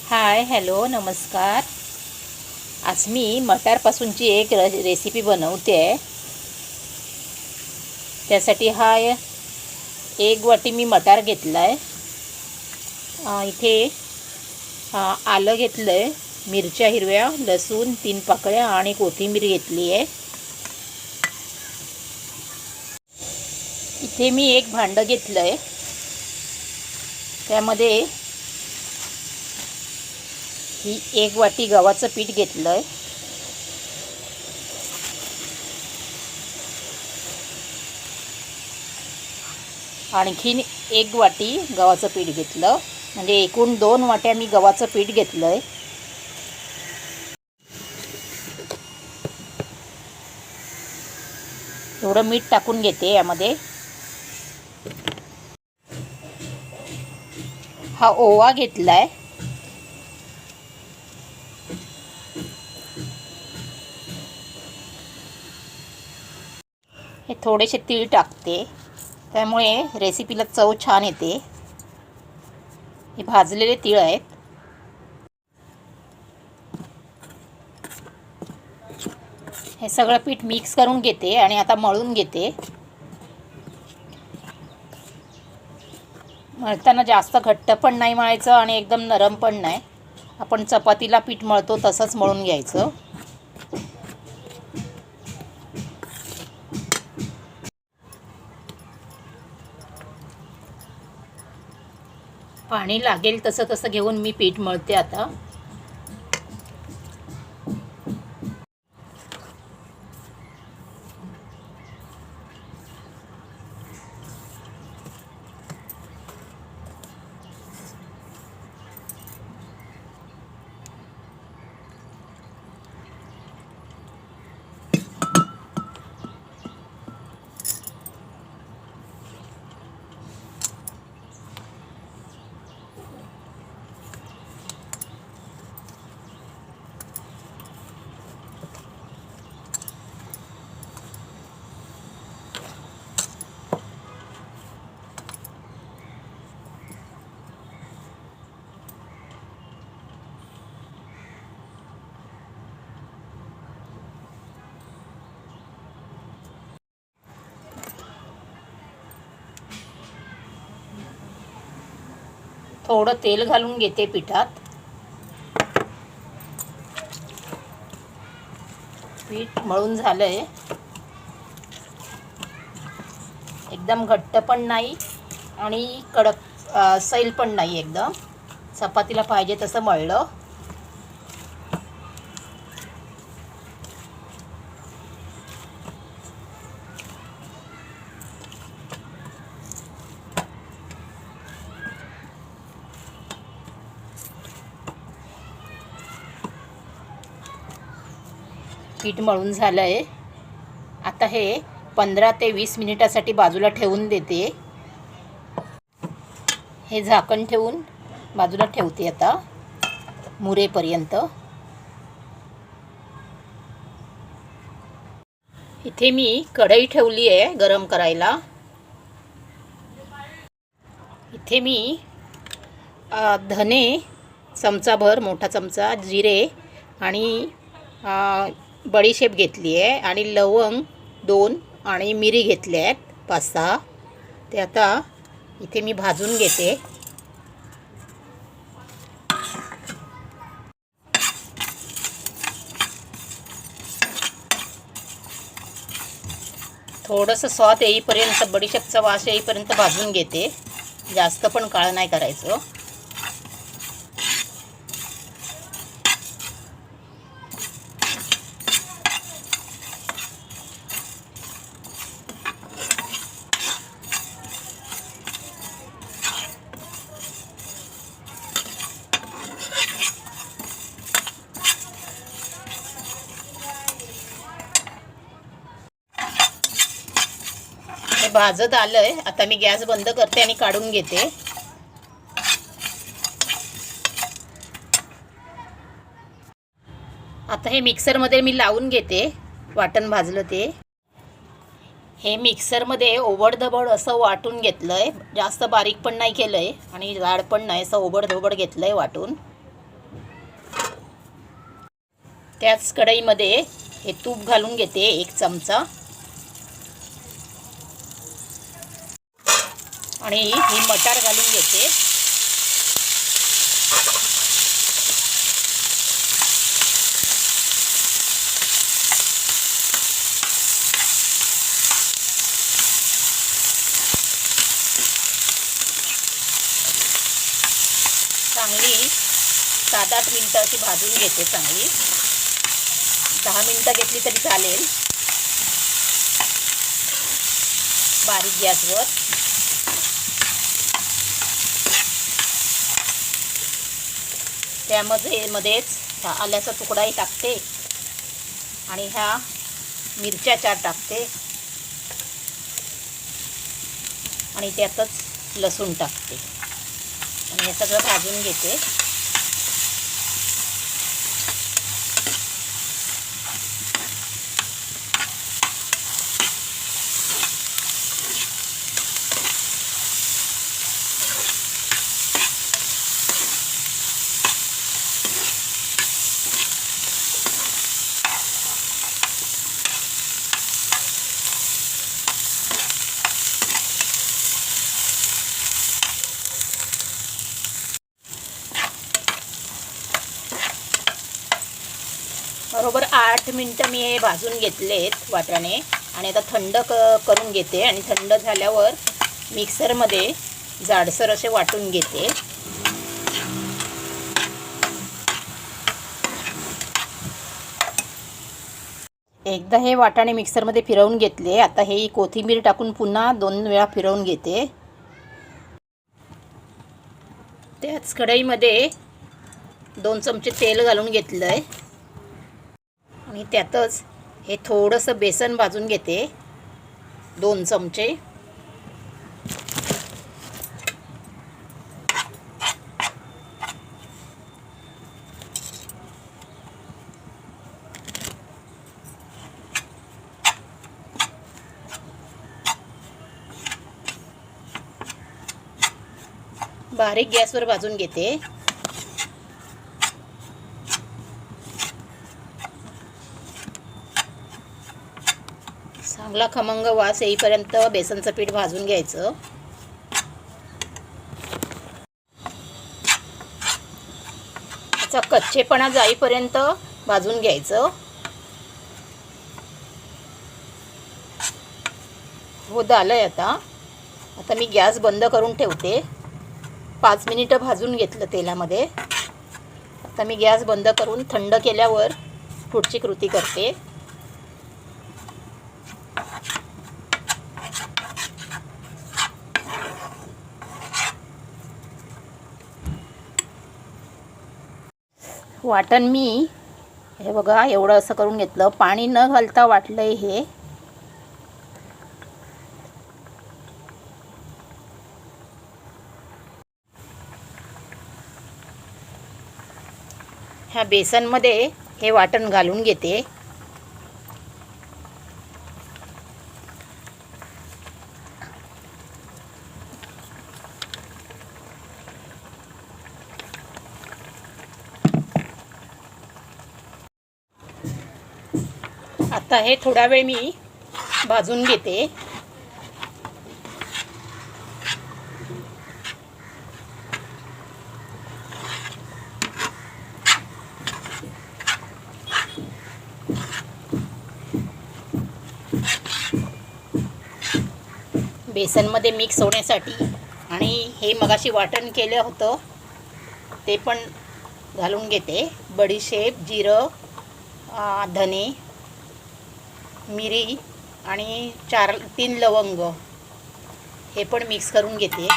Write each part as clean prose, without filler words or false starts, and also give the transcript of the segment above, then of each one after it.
Hi hello नमस्कार. आज मी मटारपासूनची एक रेसिपी बनवते आहे. त्यासाठी एक वाटी मी मटार घेतला आहे. इथे आलं घेतलं आहे, मिरच्या हिरव्या, लसूण 3 पाकळ्या आणि कोथिंबीर घेतली आहे. इथे मी एक भांडं घेतलं आहे, त्यामध्ये ही 1 वाटी गव्हाचं पीठ घेतलं आहे. आणखीन 1 वाटी गव्हाचं पीठ घेतलं, म्हणजे एकूण 2 वाट्या मी गव्हाचं पीठ घेतलं आहे. थोडं मीठ टाकून घेते यामध्ये. हा ओवा घेतला आहे. हे थोडेसे तीळ टाकते, त्यामुळे रेसिपीला चव छान येते. हे भाजलेले तीळ आहेत. हे सगळं पीठ मिक्स करून घेते आणि आता मळून घेते. मळताना जास्त घट्ट पण नाही मळायचं आणि एकदम नरम पण नाही. आपण चपातीला पीठ मळतो तसंच मळून घ्यायचं. पाणी लागेल तसं तसं घेऊन मी पीठ मळते आता. थोडं तेल घालून घेते पिठात. पीठ मळून झालंय. एकदम घट्ट पण नाही आणि कडक सैल पण नाही. एकदम चपातीला पाहिजे तसं मळलं. पीठ मळून झालं आहे. आता हे 15 ते 20 मिनिटासाठी बाजूला ठेवून देते. हे झाकण ठेवून बाजूला ठेवते आता मुरेपर्यंत. इथे मी कढई ठेवली आहे गरम करायला. इथे मी धने चमचाभर, मोठा चमचा, जिरे आणि बडीशेप घेतली आहे आणि लवंग 2 आणि मिरी घेतल्या आहेत 5-6. ते आता इथे मी भाजून घेते. थोडंसं स्वाद येईपर्यंत, बडीशेपचा वास येईपर्यंत भाजून घेते. जास्त पण काळं नाही करायचं. भाजत आलंय. आता मी गॅस बंद करते आणि काढून घेते. आता हे मिक्सरमध्ये मी लावून घेते. वाटण भाजलं ते हे मिक्सरमध्ये ओबडधबड असं वाटून घेतलंय. जास्त बारीक पण नाही केलंय आणि जाड पण नाही, असं ओबडधबड घेतलंय वाटून. त्याच कढईमध्ये हे तूप घालून घेते 1 चमचा आणि ही मटार घालून घेते. चांगली 7-8 मिनटं अशी भाजून घेते. चांगली 10 मिनटं घेतली तरी चालेल बारीक गॅसवर. मध्येच आल्याचा तुकडाही टाकते आणि ह्या मिरच्या 4 टाकते आणि त्यातच लसूण टाकते आणि हे सगळं भाजून घेते. बरोबर 8 मिनटं मी हे भाजून घेतलेत वाटाणे आणि आता थंड करून घेते आणि थंड झाल्यावर मिक्सरमध्ये जाडसर असे वाटून घेते. एकदा हे वाटाणे मिक्सरमध्ये फिरवून घेतले. आता हे कोथिंबीर टाकून पुन्हा 2 वेळा फिरवून घेते. त्याच कढईमध्ये 2 चमचे तेल घालून घेतलं आहे आणि त्यातच हे थोडंसं बेसन भाजून घेते 2 चमचे. बारीक गॅसवर भाजून घेते. चांगला खमंग वास येईपर्यंत बेसनचं पीठ भाजून घ्यायचं. त्याचा कच्चेपणा जाईपर्यंत भाजून घ्यायचं. हो झालंय. आता मी गॅस बंद करून ठेवते. 5 मिनिटं भाजून घेतलं तेलामध्ये. आता मी गॅस बंद करून थंड केल्यावर पुढची कृती करते. वाटण मी हे बघा एवढं असं करून घेतलं. पाणी न घालता वाटलंय हे. ह्या बेसनमध्ये हे वाटण घालून घेते. आता हे थोडा वेळ मी भाजून घेते. बेसनमध्ये मिक्स होण्यासाठी आणि हे मगाशी वाटण केलं होतं ते पण घालून घेते. बडीशेप, जिरं, धने, मिरी आणि 3 लवंग हे पण मिक्स करून घेते.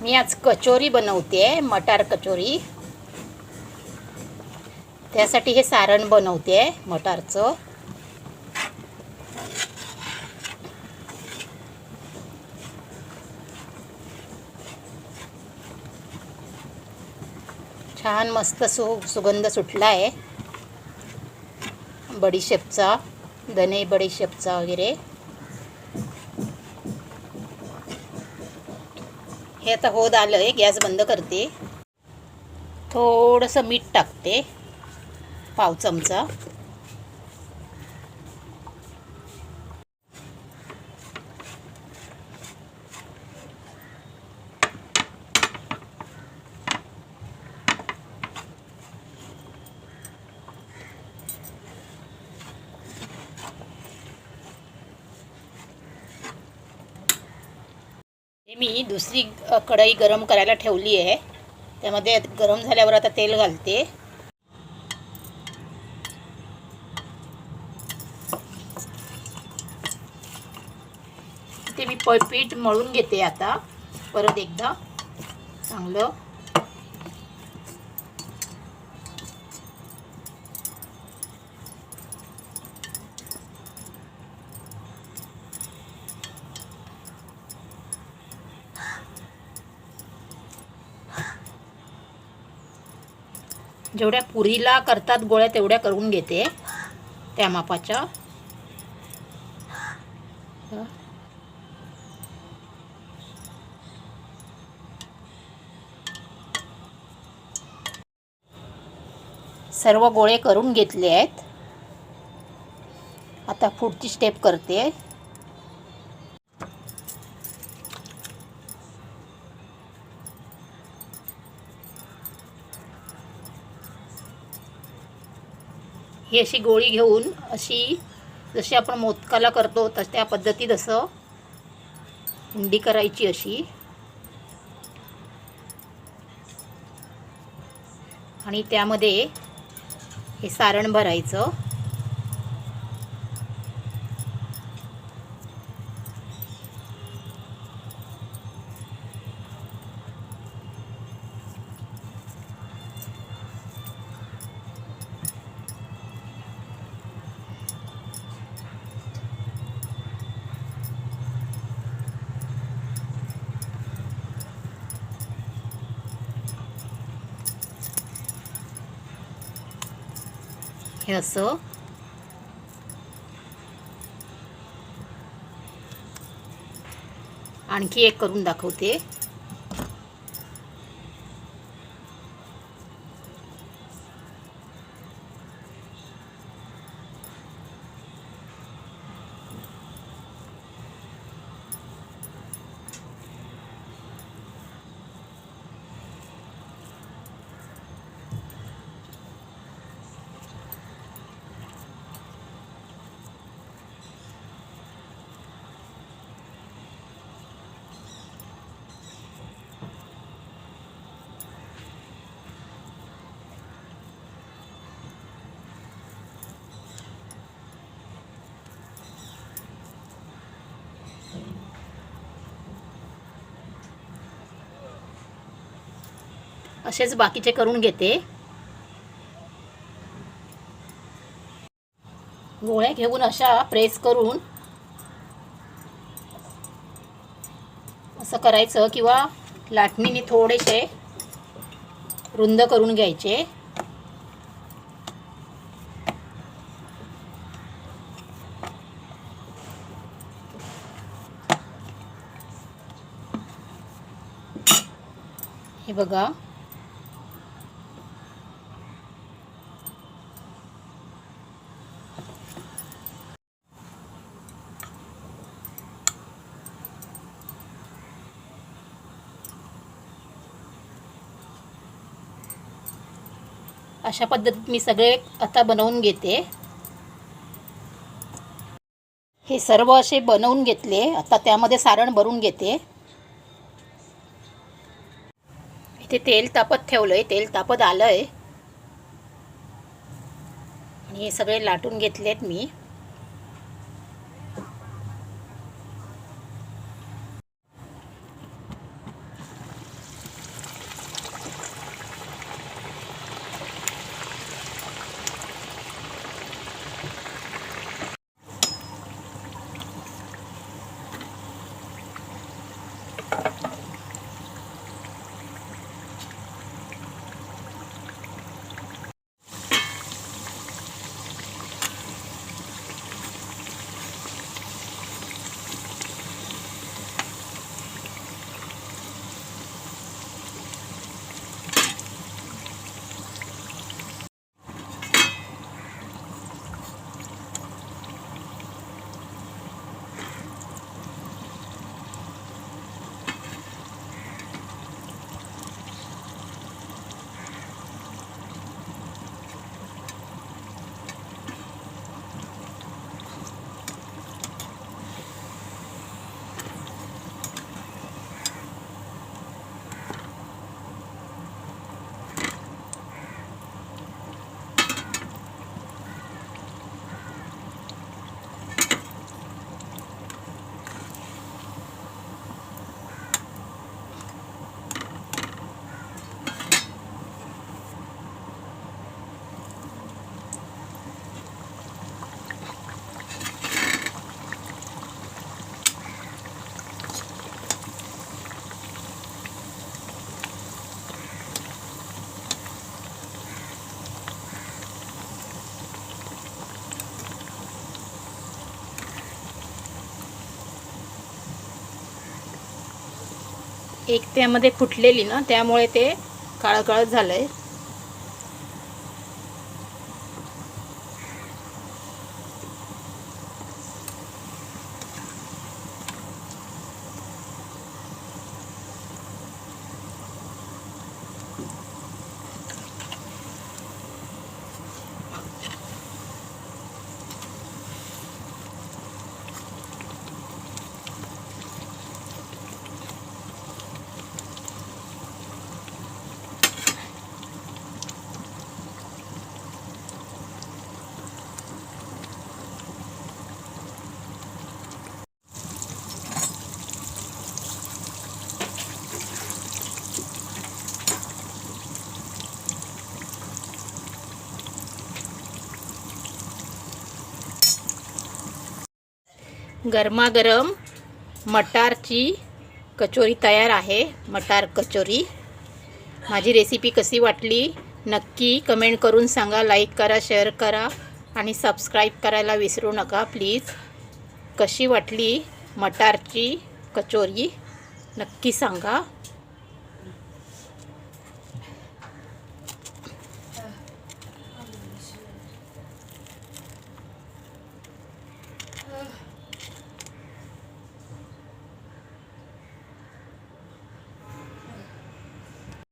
मी आज कचोरी बनवते, मटार कचोरी. त्यासाठी हे सारण बनवते मटारचं. छान मस्त सुगंध सुटला आहे बडीशेपचा, धने बडीशेपचा वगैरे. हे आता होत आलं आहे. गॅस बंद करते. थोडंसं मीठ टाकते, पाव चमचा. मी दुसरी कढई गरम करायला ठेवली आहे. त्यामध्ये गरम झाल्यावर आता तेल घालते. ते मी पीठ मळून घेते आता परत एकदा चांगलं. जेवढ्या पुरीला करतात गोळ्या तेवढ्या करून घेते त्या मापाच्या. सर्व गोळे करून घेतले आहेत. आता पुढची स्टेप करते. ही अशी गोळी घेऊन अशी जशी आपण मोदकाला करतो तस त्या पद्धतीत असं उंडी करायची अशी, आणि त्यामध्ये हे सारण भरायचं. हे असं आणखी एक करून दाखवते. असेच बाकीचे करून घेते. गोळ्या घेऊन अशा प्रेस करून असं करायचं, किंवा लाटणीने थोडेसे रुंद करून घ्यायचे. हे बघा, अशा पद्धतीत मी सगळे आता बनवून घेते. हे सर्व असे बनवून घेतले. आता त्यामध्ये सारण भरून घेते. इथे तेल तापत ठेवलंय, तेल तापत आलंय आणि हे सगळे लाटून घेतलेत मी. एक त्यामध्ये फुटलेली ना, त्यामुळे ते काळं काळं झालंय. गरमागरम मटारची कचोरी तयार आहे. मटार कचोरी. माझी रेसिपी कशी वाटली नक्की कमेंट करून सांगा. लाईक करा, शेअर करा आणि सबस्क्राईब करायला विसरू नका प्लीज. कशी वाटली मटारची कचोरी नक्की सांगा.